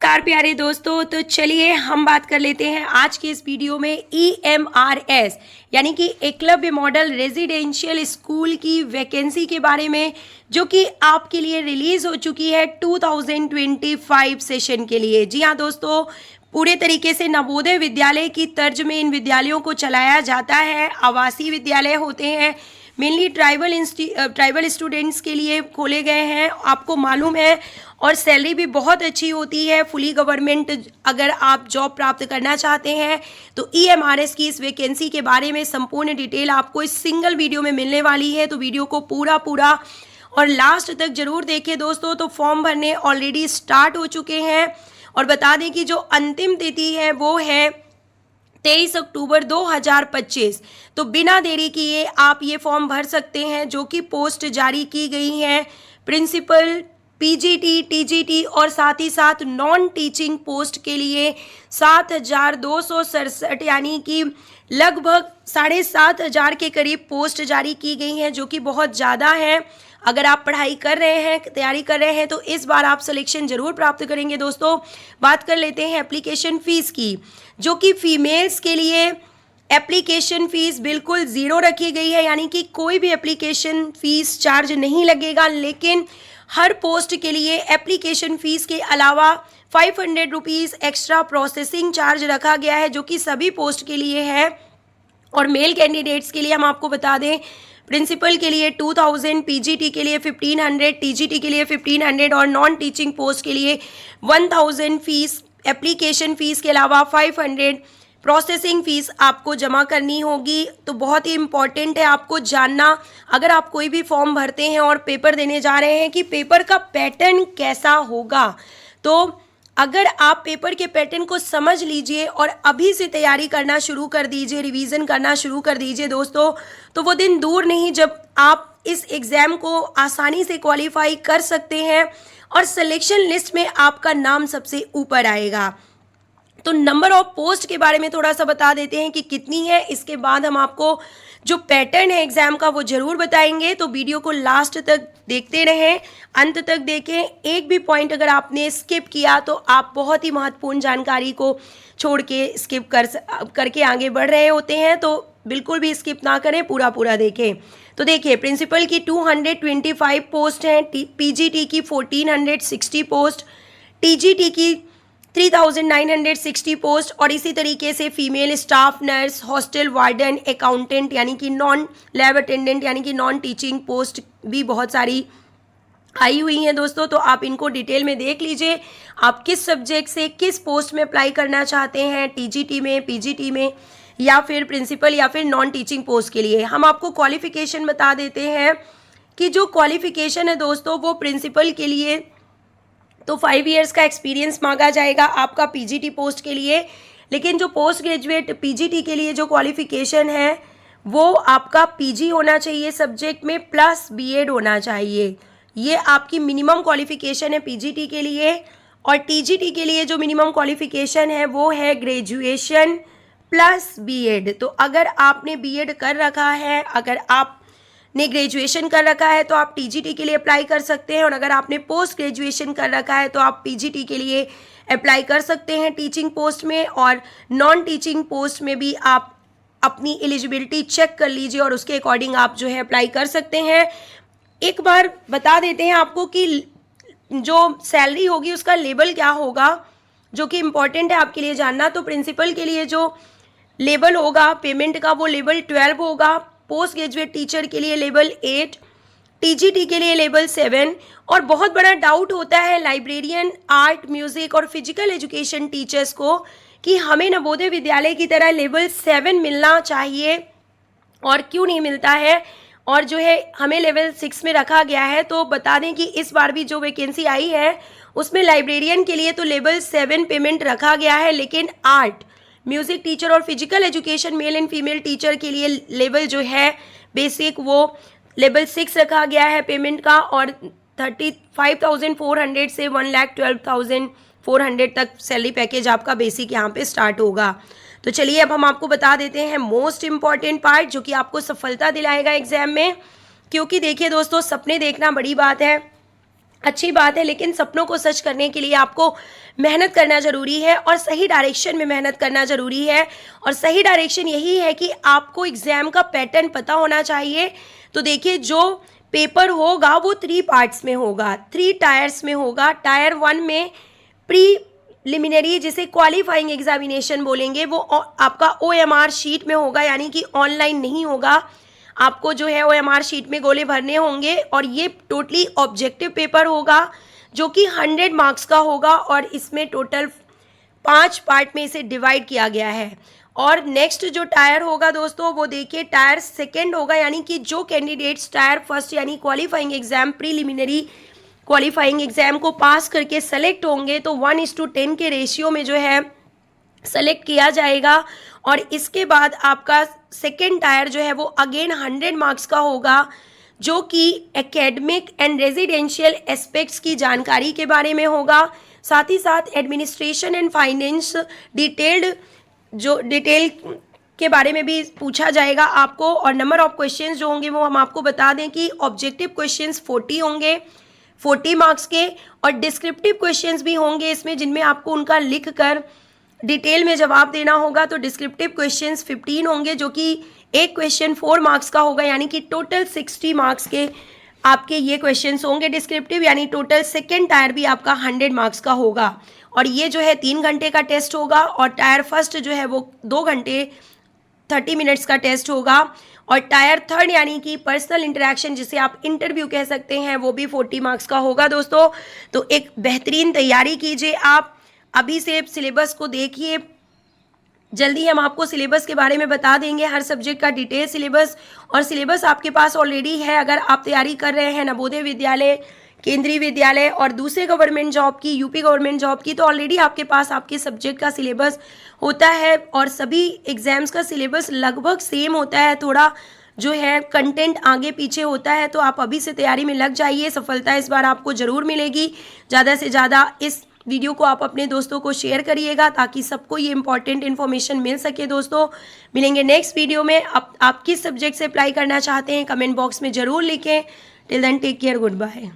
नमस्कार प्यारे दोस्तों। तो चलिए हम बात कर लेते हैं आज के इस वीडियो में EMRS यानी कि एकलव्य मॉडल रेजिडेंशियल स्कूल की वैकेंसी के बारे में, जो कि आपके लिए रिलीज हो चुकी है 2025 सेशन के लिए। जी हाँ दोस्तों, पूरे तरीके से नवोदय विद्यालय की तर्ज में इन विद्यालयों को चलाया जाता है। आवासीय विद्यालय होते हैं, मेनली ट्राइबल स्टूडेंट्स के लिए खोले गए हैं, आपको मालूम है। और सैलरी भी बहुत अच्छी होती है, फुली गवर्नमेंट। अगर आप जॉब प्राप्त करना चाहते हैं तो EMRS की इस वैकेंसी के बारे में संपूर्ण डिटेल आपको इस सिंगल वीडियो में मिलने वाली है। तो वीडियो को पूरा और लास्ट तक जरूर देखें दोस्तों। तो फॉर्म भरने ऑलरेडी स्टार्ट हो चुके हैं और बता दें कि जो अंतिम तिथि है वो है 23 अक्टूबर 2025। तो बिना देरी किए आप ये फॉर्म भर सकते हैं, जो कि पोस्ट जारी की गई हैं प्रिंसिपल, PGT, TGT और साथ ही साथ नॉन टीचिंग पोस्ट के लिए 7,267 यानी कि लगभग 7,500 के करीब पोस्ट जारी की गई हैं, जो कि बहुत ज़्यादा है। अगर आप पढ़ाई कर रहे हैं, तैयारी कर रहे हैं, तो इस बार आप सिलेक्शन जरूर प्राप्त करेंगे दोस्तों। बात कर लेते हैं एप्लीकेशन फ़ीस की, जो कि फीमेल्स के लिए एप्लीकेशन फ़ीस बिल्कुल ज़ीरो रखी गई है, यानी कि कोई भी एप्लीकेशन फ़ीस चार्ज नहीं लगेगा। लेकिन हर पोस्ट के लिए एप्लीकेशन फ़ीस के अलावा 500 रुपीज़ एक्स्ट्रा प्रोसेसिंग चार्ज रखा गया है, जो कि सभी पोस्ट के लिए है। और मेल कैंडिडेट्स के लिए हम आपको बता दें, प्रिंसिपल के लिए 2000, PGT के लिए 1500, TGT के लिए 1500 और नॉन टीचिंग पोस्ट के लिए 1000 फीस, एप्लीकेशन फ़ीस के अलावा 500 प्रोसेसिंग फ़ीस आपको जमा करनी होगी। तो बहुत ही इम्पॉर्टेंट है आपको जानना, अगर आप कोई भी फॉर्म भरते हैं और पेपर देने जा रहे हैं, कि पेपर का पैटर्न कैसा होगा। तो अगर आप पेपर के पैटर्न को समझ लीजिए और अभी से तैयारी करना शुरू कर दीजिए, रिवीजन करना शुरू कर दीजिए दोस्तों, तो वो दिन दूर नहीं जब आप इस एग्ज़ाम को आसानी से क्वालिफाई कर सकते हैं और सिलेक्शन लिस्ट में आपका नाम सबसे ऊपर आएगा। तो नंबर ऑफ पोस्ट के बारे में थोड़ा सा बता देते हैं कि कितनी है। इसके बाद हम आपको जो पैटर्न है एग्जाम का वो जरूर बताएंगे। तो वीडियो को लास्ट तक देखते रहें, अंत तक देखें। एक भी पॉइंट अगर आपने स्किप किया तो आप बहुत ही महत्वपूर्ण जानकारी को छोड़ के स्किप करके आगे बढ़ रहे होते हैं। तो बिल्कुल भी स्किप ना करें, पूरा देखें। तो देखिए, प्रिंसिपल की 225 पोस्ट हैं, PGT की 1460 पोस्ट, TGT की 3960 पोस्ट और इसी तरीके से female staff nurse, hostel warden, accountant यानी कि नॉन लैब अटेंडेंट यानी कि नॉन टीचिंग पोस्ट भी बहुत सारी आई हुई हैं दोस्तों। तो आप इनको डिटेल में देख लीजिए, आप किस सब्जेक्ट से किस पोस्ट में अप्लाई करना चाहते हैं, TGT में, PGT में, या फिर प्रिंसिपल या फिर नॉन टीचिंग पोस्ट के लिए। हम आपको क्वालिफिकेशन बता देते हैं कि जो क्वालिफिकेशन है दोस्तों वो प्रिंसिपल के लिए तो 5 इयर्स का एक्सपीरियंस मांगा जाएगा आपका PGT पोस्ट के लिए। लेकिन जो पोस्ट ग्रेजुएट PGT के लिए जो क्वालिफिकेशन है वो आपका PG होना चाहिए सब्जेक्ट में, प्लस BEd होना चाहिए। ये आपकी मिनिमम क्वालिफिकेशन है PGT के लिए। और TGT के लिए जो मिनिमम क्वालिफिकेशन है वो है ग्रेजुएशन प्लस BEd। तो अगर आपने BEd कर रखा है, अगर आपने ग्रेजुएशन कर रखा है, तो आप TGT के लिए अप्लाई कर सकते हैं। और अगर आपने पोस्ट ग्रेजुएशन कर रखा है तो आप PGT के लिए अप्लाई कर सकते हैं टीचिंग पोस्ट में। और नॉन टीचिंग पोस्ट में भी आप अपनी एलिजिबिलिटी चेक कर लीजिए और उसके अकॉर्डिंग आप जो है अप्लाई कर सकते हैं। एक बार बता देते हैं आपको कि जो सैलरी होगी उसका लेवल क्या होगा, जो कि इम्पॉर्टेंट है आपके लिए जानना। तो प्रिंसिपल के लिए जो लेवल होगा पेमेंट का वो लेवल 12 होगा, पोस्ट ग्रेजुएट टीचर के लिए लेवल 8, TGT के लिए लेवल 7। और बहुत बड़ा डाउट होता है लाइब्रेरियन, आर्ट, म्यूज़िक और फिजिकल एजुकेशन टीचर्स को कि हमें नवोदय विद्यालय की तरह लेवल 7 मिलना चाहिए और क्यों नहीं मिलता है, और जो है हमें लेवल 6 में रखा गया है। तो बता दें कि इस बार भी जो वैकेंसी आई है उसमें लाइब्रेरियन के लिए तो लेवल 7 पेमेंट रखा गया है, लेकिन आर्ट, म्यूज़िक टीचर और physical education male and female teacher के लिए लेवल जो है बेसिक वो लेवल 6 रखा गया है पेमेंट का। और 35,400 से 1,12,400 तक सैलरी पैकेज आपका बेसिक यहाँ पे स्टार्ट होगा। तो चलिए अब हम आपको बता देते हैं मोस्ट इम्पॉर्टेंट पार्ट, जो कि आपको सफलता दिलाएगा एग्जाम में। क्योंकि देखिए दोस्तों, सपने देखना बड़ी बात है, अच्छी बात है, लेकिन सपनों को सच करने के लिए आपको मेहनत करना ज़रूरी है और सही डायरेक्शन में मेहनत करना ज़रूरी है। और सही डायरेक्शन यही है कि आपको एग्ज़ाम का पैटर्न पता होना चाहिए। तो देखिए, जो पेपर होगा वो 3 पार्ट्स में होगा, 3 टायर्स में होगा। टायर 1 में प्रीलिमिनरी, जिसे क्वालिफाइंग एग्जामिनेशन बोलेंगे, वो आपका OMR शीट में होगा, यानी कि ऑनलाइन नहीं होगा। आपको जो है OMR शीट में गोले भरने होंगे और ये टोटली ऑब्जेक्टिव पेपर होगा जो कि 100 मार्क्स का होगा और इसमें टोटल 5 पार्ट में इसे डिवाइड किया गया है। और नेक्स्ट जो टायर होगा दोस्तों, वो देखिए टायर 2 होगा, यानी कि जो कैंडिडेट्स टायर 1 यानी qualifying exam, preliminary qualifying exam को पास करके सेलेक्ट होंगे तो 1:10 के रेशियो में जो है सेलेक्ट किया जाएगा। और इसके बाद आपका सेकेंड टायर जो है वो अगेन 100 मार्क्स का होगा, जो कि एकेडमिक एंड रेजिडेंशियल एस्पेक्ट्स की जानकारी के बारे में होगा। साथ ही साथ एडमिनिस्ट्रेशन एंड फाइनेंस डिटेल के बारे में भी पूछा जाएगा आपको। और नंबर ऑफ क्वेश्चंस जो होंगे वो हम आपको बता दें कि ऑब्जेक्टिव क्वेश्चंस 40 होंगे, 40 मार्क्स के, और डिस्क्रिप्टिव क्वेश्चंस भी होंगे इसमें, जिनमें आपको उनका लिख कर डिटेल में जवाब देना होगा। तो डिस्क्रिप्टिव क्वेश्चंस 15 होंगे, जो कि एक क्वेश्चन 4 मार्क्स का होगा, यानी कि टोटल 60 मार्क्स के आपके ये क्वेश्चंस होंगे डिस्क्रिप्टिव, यानी टोटल सेकेंड टायर भी आपका 100 मार्क्स का होगा। और ये जो है 3 घंटे का टेस्ट होगा। और टायर 1 जो है वो 2 घंटे 30 मिनट्स का टेस्ट होगा। और टायर 3 यानी कि पर्सनल इंटरेक्शन, जिसे आप इंटरव्यू कह सकते हैं, वो भी 40 मार्क्स का होगा दोस्तों। तो एक बेहतरीन तैयारी कीजिए, आप अभी से सिलेबस को देखिए। जल्दी हम आपको सिलेबस के बारे में बता देंगे, हर सब्जेक्ट का डिटेल सिलेबस। और सिलेबस आपके पास ऑलरेडी है। अगर आप तैयारी कर रहे हैं नवोदय विद्यालय, केंद्रीय विद्यालय और दूसरे गवर्नमेंट जॉब की, यूपी गवर्नमेंट जॉब की, तो ऑलरेडी आपके पास आपके सब्जेक्ट का सिलेबस होता है। और सभी एग्जाम्स का सिलेबस लगभग सेम होता है, थोड़ा जो है कंटेंट आगे पीछे होता है। तो आप अभी से तैयारी में लग जाइए, सफलता इस बार आपको ज़रूर मिलेगी। ज़्यादा से ज़्यादा इस वीडियो को आप अपने दोस्तों को शेयर करिएगा ताकि सबको ये इंपॉर्टेंट इन्फॉर्मेशन मिल सके। दोस्तों, मिलेंगे नेक्स्ट वीडियो में। आप किस सब्जेक्ट से अप्लाई करना चाहते हैं कमेंट बॉक्स में ज़रूर लिखें। Till then take care, good bye.